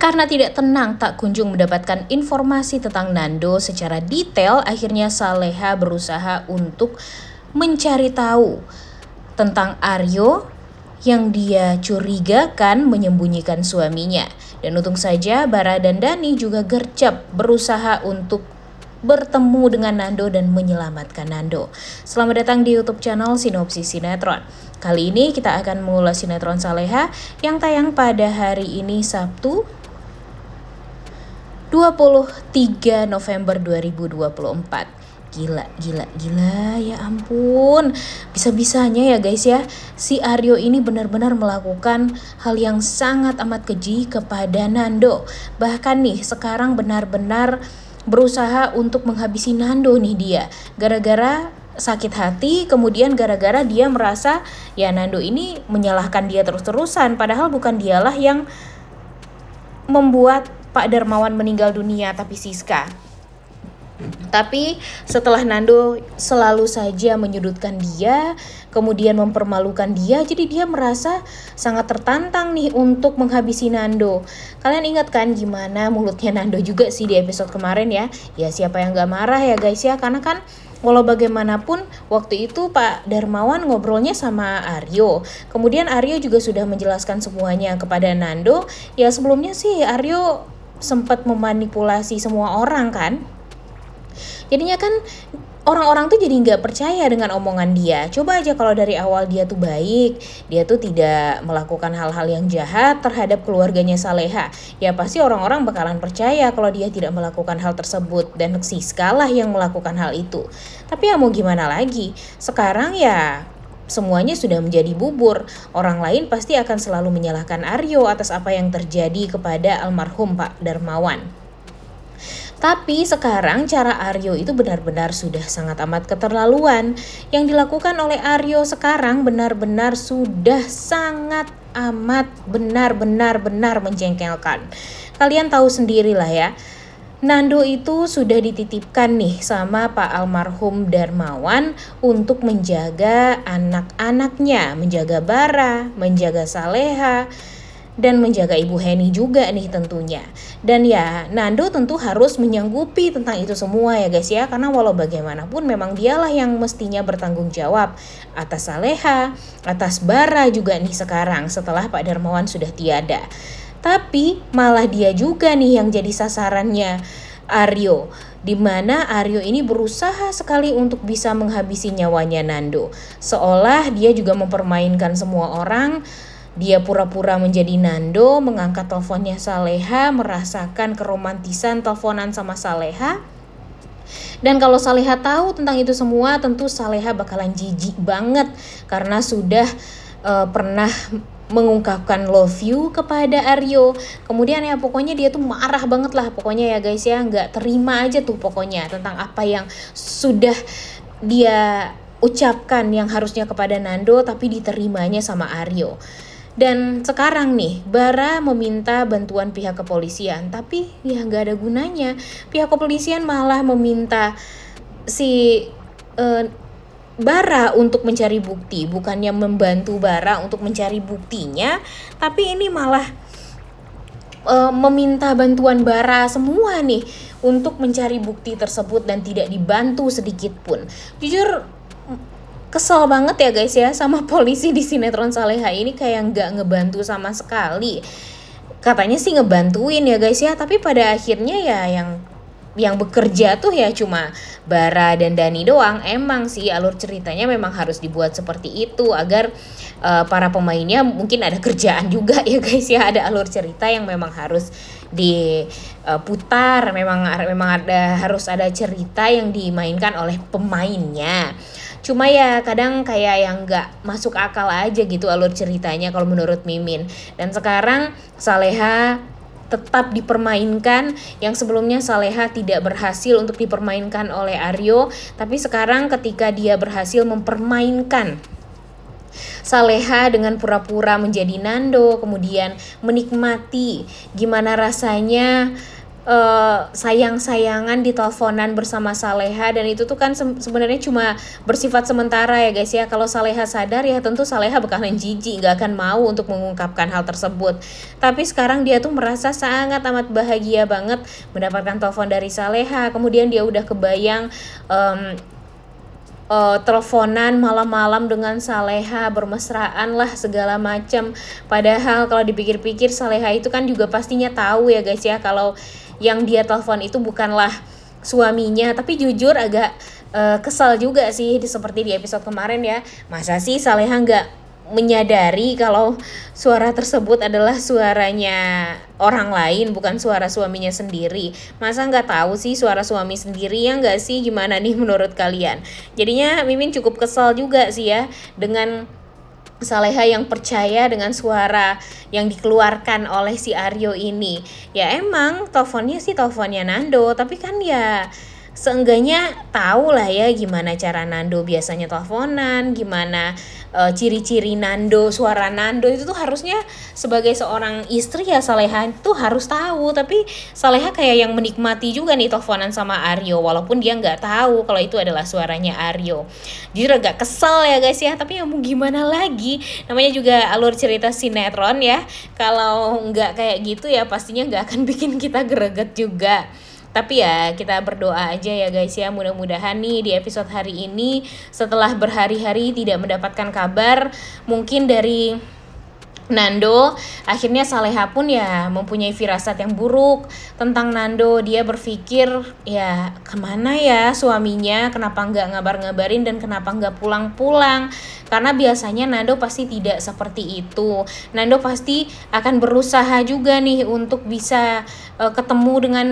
Karena tidak tenang tak kunjung mendapatkan informasi tentang Nando secara detail, akhirnya Saleha berusaha untuk mencari tahu tentang Aryo yang dia curigakan menyembunyikan suaminya. Dan untung saja Bara dan Dani juga gercep berusaha untuk bertemu dengan Nando dan menyelamatkan Nando. Selamat datang di YouTube channel Sinopsis Sinetron. Kali ini kita akan mengulas sinetron Saleha yang tayang pada hari ini Sabtu 23 November 2024. Gila ya ampun. Bisa-bisanya ya guys ya, si Aryo ini benar-benar melakukan hal yang sangat amat keji kepada Nando. Bahkan nih sekarang benar-benar berusaha untuk menghabisi Nando nih dia. Gara-gara sakit hati, kemudian gara-gara dia merasa ya Nando ini menyalahkan dia terus-terusan. Padahal bukan dialah yang membuat Pak Darmawan meninggal dunia, tapi Siska. Tapi setelah Nando selalu saja menyudutkan dia, kemudian mempermalukan dia, jadi dia merasa sangat tertantang nih untuk menghabisi Nando. Kalian ingat kan gimana mulutnya Nando juga sih di episode kemarin ya? Ya siapa yang gak marah ya guys ya, karena kan walau bagaimanapun waktu itu Pak Darmawan ngobrolnya sama Aryo. Kemudian Aryo juga sudah menjelaskan semuanya kepada Nando. Ya sebelumnya sih Aryo sempat memanipulasi semua orang kan. Jadinya kan orang-orang tuh jadi nggak percaya dengan omongan dia. Coba aja kalau dari awal dia tuh baik, dia tuh tidak melakukan hal-hal yang jahat terhadap keluarganya Saleha. Ya pasti orang-orang bakalan percaya kalau dia tidak melakukan hal tersebut. Dan Siska lah yang melakukan hal itu. Tapi ya mau gimana lagi, sekarang ya semuanya sudah menjadi bubur. Orang lain pasti akan selalu menyalahkan Aryo atas apa yang terjadi kepada almarhum Pak Darmawan. Tapi sekarang cara Aryo itu benar-benar sudah sangat amat keterlaluan. Yang dilakukan oleh Aryo sekarang benar-benar sudah sangat amat benar-benar menjengkelkan. Kalian tahu sendirilah ya, Nando itu sudah dititipkan nih sama Pak almarhum Darmawan untuk menjaga anak-anaknya, menjaga Bara, menjaga Saleha, dan menjaga Ibu Heni juga nih tentunya. Dan ya Nando tentu harus menyanggupi tentang itu semua ya guys ya. Karena walau bagaimanapun memang dialah yang mestinya bertanggung jawab atas Saleha, atas Bara juga nih sekarang setelah Pak Darmawan sudah tiada. Tapi malah dia juga nih yang jadi sasarannya Aryo, dimana Aryo ini berusaha sekali untuk bisa menghabisi nyawanya Nando. Seolah dia juga mempermainkan semua orang. Dia pura-pura menjadi Nando, mengangkat teleponnya Saleha, merasakan keromantisan teleponan sama Saleha. Dan kalau Saleha tahu tentang itu semua, tentu Saleha bakalan jijik banget karena sudah pernah mengungkapkan love you kepada Aryo. Kemudian ya pokoknya dia tuh marah banget lah pokoknya ya guys ya, nggak terima aja tuh pokoknya tentang apa yang sudah dia ucapkan yang harusnya kepada Nando tapi diterimanya sama Aryo. Dan sekarang nih Bara meminta bantuan pihak kepolisian, tapi ya nggak ada gunanya. Pihak kepolisian malah meminta si Bara untuk mencari bukti, bukannya membantu Bara untuk mencari buktinya, tapi ini malah meminta bantuan Bara semua nih untuk mencari bukti tersebut dan tidak dibantu sedikit pun. Jujur kesel banget ya guys ya sama polisi di sinetron Saleha ini, kayak nggak ngebantu sama sekali. Katanya sih ngebantuin ya guys ya, tapi pada akhirnya ya yang bekerja tuh ya cuma Bara dan Dani doang. Emang sih alur ceritanya memang harus dibuat seperti itu agar para pemainnya mungkin ada kerjaan juga ya guys ya, ada alur cerita yang memang harus diputar, memang harus ada cerita yang dimainkan oleh pemainnya. Cuma ya kadang kayak yang gak masuk akal aja gitu alur ceritanya kalau menurut Mimin. Dan sekarang Saleha tetap dipermainkan, yang sebelumnya Saleha tidak berhasil untuk dipermainkan oleh Aryo, tapi sekarang ketika dia berhasil mempermainkan Saleha dengan pura-pura menjadi Nando, kemudian menikmati gimana rasanya sayang-sayangan di teleponan bersama Saleha, dan itu tuh kan sebenarnya cuma bersifat sementara ya guys ya. Kalau Saleha sadar ya tentu Saleha bakalan jijik, gak akan mau untuk mengungkapkan hal tersebut. Tapi sekarang dia tuh merasa sangat amat bahagia banget mendapatkan telepon dari Saleha. Kemudian dia udah kebayang teleponan malam-malam dengan Saleha, bermesraan lah segala macam. Padahal kalau dipikir-pikir Saleha itu kan juga pastinya tahu ya guys ya kalau yang dia telepon itu bukanlah suaminya. Tapi jujur agak kesal juga sih, seperti di episode kemarin ya. Masa sih Saleha nggak menyadari kalau suara tersebut adalah suaranya orang lain, bukan suara suaminya sendiri. Masa nggak tahu sih suara suami sendiri, ya nggak sih? Gimana nih menurut kalian? Jadinya Mimin cukup kesal juga sih ya dengan Saleha yang percaya dengan suara yang dikeluarkan oleh si Aryo ini. Ya emang teleponnya sih teleponnya Nando, tapi kan ya seenggaknya tahu lah ya gimana cara Nando biasanya teleponan, gimana ciri-ciri Nando, suara Nando itu tuh harusnya sebagai seorang istri ya Saleha tuh harus tahu. Tapi Saleha kayak yang menikmati juga nih teleponan sama Aryo walaupun dia nggak tahu kalau itu adalah suaranya Aryo. Jujur agak kesel ya guys ya, tapi ya mau gimana lagi, namanya juga alur cerita sinetron ya. Kalau nggak kayak gitu ya pastinya nggak akan bikin kita greget juga. Tapi ya kita berdoa aja ya guys ya, mudah-mudahan nih di episode hari ini setelah berhari-hari tidak mendapatkan kabar mungkin dari Nando, akhirnya Saleha pun ya mempunyai firasat yang buruk tentang Nando. Dia berpikir ya kemana ya suaminya, kenapa nggak ngabar-ngabarin dan kenapa nggak pulang-pulang. Karena biasanya Nando pasti tidak seperti itu. Nando pasti akan berusaha juga nih untuk bisa ketemu dengan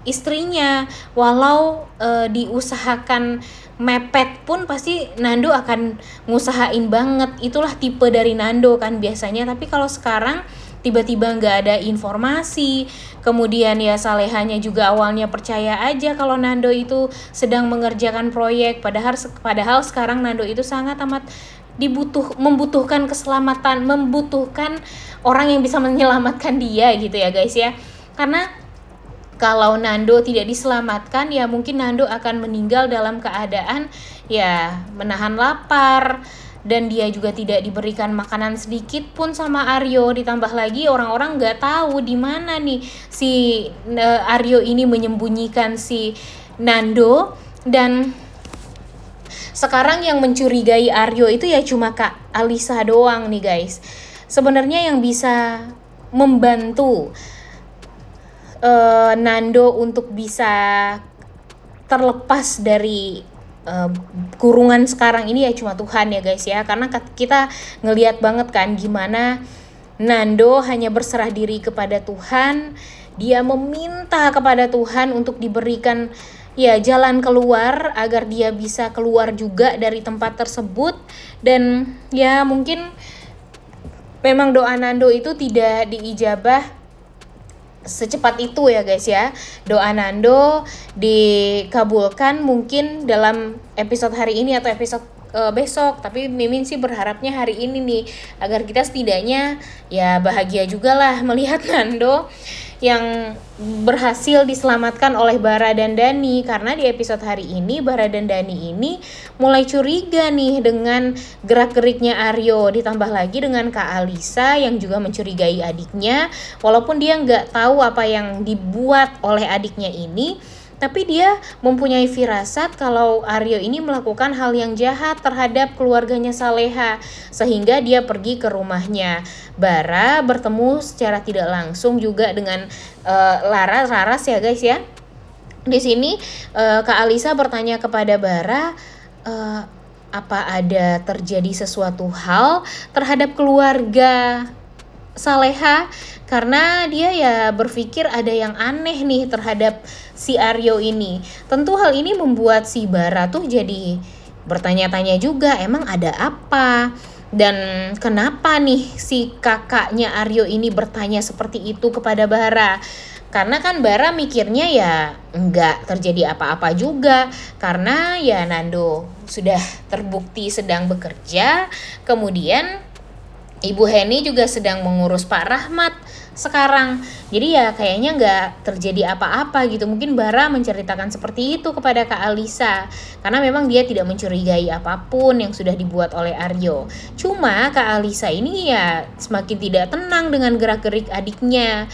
istrinya. Walau diusahakan mepet pun pasti Nando akan ngusahain banget. Itulah tipe dari Nando kan biasanya. Tapi kalau sekarang tiba-tiba nggak ada informasi, kemudian ya Salehanya juga awalnya percaya aja kalau Nando itu sedang mengerjakan proyek, padahal sekarang Nando itu sangat amat membutuhkan keselamatan, membutuhkan orang yang bisa menyelamatkan dia gitu ya guys ya. Karena kalau Nando tidak diselamatkan ya mungkin Nando akan meninggal dalam keadaan ya menahan lapar, dan dia juga tidak diberikan makanan sedikit pun sama Aryo. Ditambah lagi orang-orang nggak tahu di mana nih si Aryo ini menyembunyikan si Nando. Dan sekarang yang mencurigai Aryo itu ya cuma Kak Alisa doang nih guys. Sebenarnya yang bisa membantu Nando untuk bisa terlepas dari kurungan sekarang ini ya cuma Tuhan ya guys ya. Karena kita ngelihat banget kan gimana Nando hanya berserah diri kepada Tuhan. Dia meminta kepada Tuhan untuk diberikan ya jalan keluar agar dia bisa keluar juga dari tempat tersebut. Dan ya mungkin memang doa Nando itu tidak diijabah secepat itu ya guys ya. Doa Nando dikabulkan mungkin dalam episode hari ini atau episode besok. Tapi Mimin sih berharapnya hari ini nih, agar kita setidaknya ya bahagia juga lah melihat Nando yang berhasil diselamatkan oleh Bara dan Dani. Karena di episode hari ini Bara dan Dani ini mulai curiga nih dengan gerak-geriknya Aryo. Ditambah lagi dengan Kak Alisa yang juga mencurigai adiknya. Walaupun dia nggak tahu apa yang dibuat oleh adiknya ini, tapi dia mempunyai firasat kalau Aryo ini melakukan hal yang jahat terhadap keluarganya Saleha, sehingga dia pergi ke rumahnya. Bara bertemu secara tidak langsung juga dengan Laras ya guys ya. Di sini Kak Alisa bertanya kepada Bara, apa ada terjadi sesuatu hal terhadap keluarga Saleha, karena dia ya berpikir ada yang aneh nih terhadap si Aryo ini. Tentu hal ini membuat si Bara tuh jadi bertanya-tanya juga, emang ada apa? Dan kenapa nih si kakaknya Aryo ini bertanya seperti itu kepada Bara? Karena kan Bara mikirnya ya enggak terjadi apa-apa juga, karena ya Nando sudah terbukti sedang bekerja, kemudian Ibu Heni juga sedang mengurus Pak Rahmat sekarang. Jadi ya kayaknya nggak terjadi apa-apa gitu. Mungkin Bara menceritakan seperti itu kepada Kak Alisa, karena memang dia tidak mencurigai apapun yang sudah dibuat oleh Aryo. Cuma Kak Alisa ini ya semakin tidak tenang dengan gerak-gerik adiknya.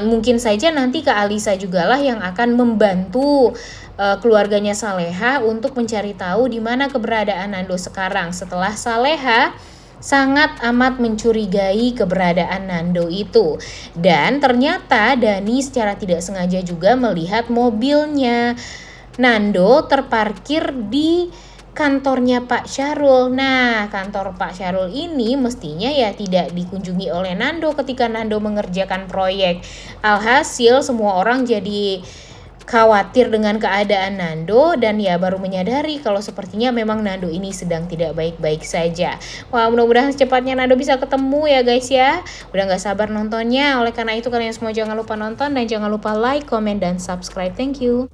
Mungkin saja nanti Kak Alisa jugalah yang akan membantu keluarganya Saleha untuk mencari tahu di mana keberadaan Nando sekarang setelah Saleha sangat amat mencurigai keberadaan Nando itu. Dan ternyata Dani secara tidak sengaja juga melihat mobilnya Nando terparkir di kantornya Pak Syahrul. Nah, kantor Pak Syahrul ini mestinya ya tidak dikunjungi oleh Nando ketika Nando mengerjakan proyek. Alhasil semua orang jadi khawatir dengan keadaan Nando dan ya baru menyadari kalau sepertinya memang Nando ini sedang tidak baik-baik saja. Wah, mudah-mudahan secepatnya Nando bisa ketemu ya guys ya. Udah gak sabar nontonnya. Oleh karena itu kalian semua jangan lupa nonton dan jangan lupa like, comment, dan subscribe. Thank you.